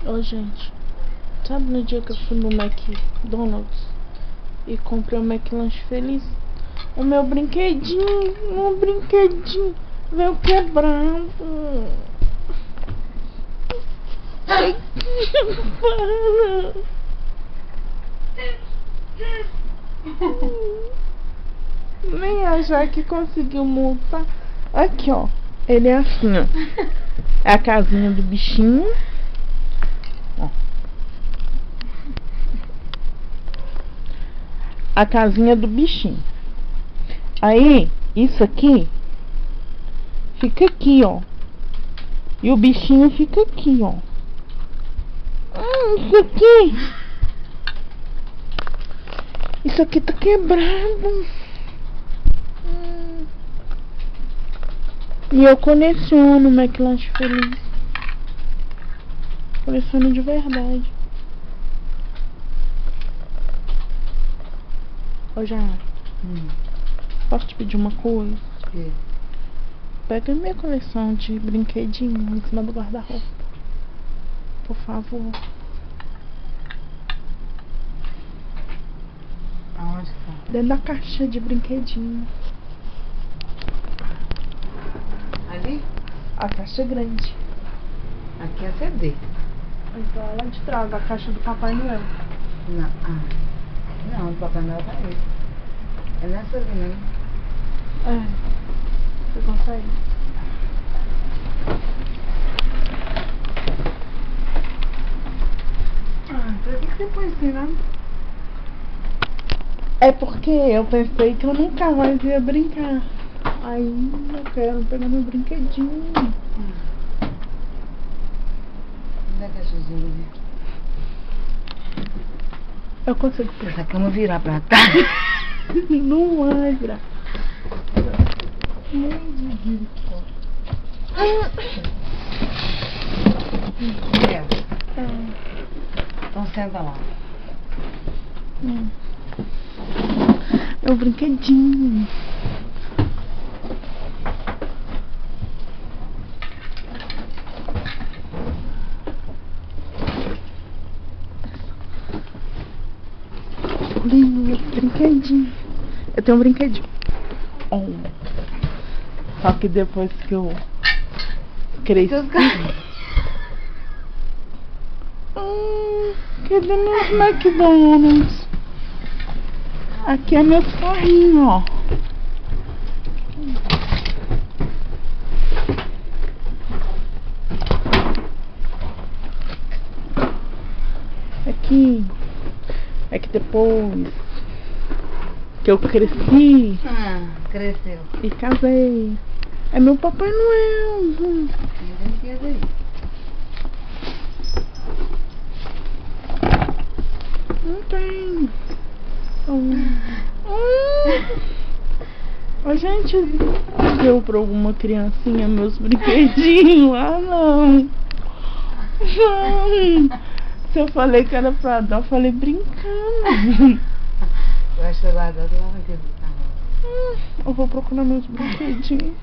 Ô, gente, sabe no dia que eu fui no McDonald's e comprei o McLanche Feliz? O meu brinquedinho veio quebrado. Ai, nem a Jaque conseguiu montar. Aqui, ó. Ele é assim, ó. É a casinha do bichinho. Ó. A casinha do bichinho. Aí, isso aqui fica aqui, ó. E o bichinho fica aqui, ó. Isso aqui. Isso aqui tá quebrado. E eu coleciono o McLanche Feliz. Coleciono de verdade. Ô, já. Posso te pedir uma coisa? Que? Pega a minha coleção de brinquedinhos em cima do guarda-roupa. Por favor. Aonde tá? Dentro da caixa de brinquedinho. Ali? A caixa é grande. Aqui é CD. Então é lá de trás, a caixa do Papai Noel. Não, não, o Papai Noel tá aí. É nessa ali, né? É. Você consegue? Por que você põe assim, né? É porque eu pensei que eu nunca mais ia brincar. Aí eu quero pegar meu brinquedinho. Onde é que é a caixazinha ali? Eu consigo pegar. Essa cama virar pra trás. Não vai virar. Então senta lá. Meu brinquedinho. Meu brinquedinho. Eu tenho um brinquedinho. Só que depois que eu cresci. Cadê meus McDonald's? Aqui é meus carrinhos, ó. Aqui. É que depois que eu cresci. Cresceu. E casei. É meu Papai Noel. Ninguém quer aí. Não tem. Ô, gente, deu pra alguma criancinha meus brinquedinhos? Ah, não. Não. Se eu falei que era pra dar, eu falei brincando. Eu acho que vai dar lá naquele carro. Eu vou procurar meus brinquedinhos.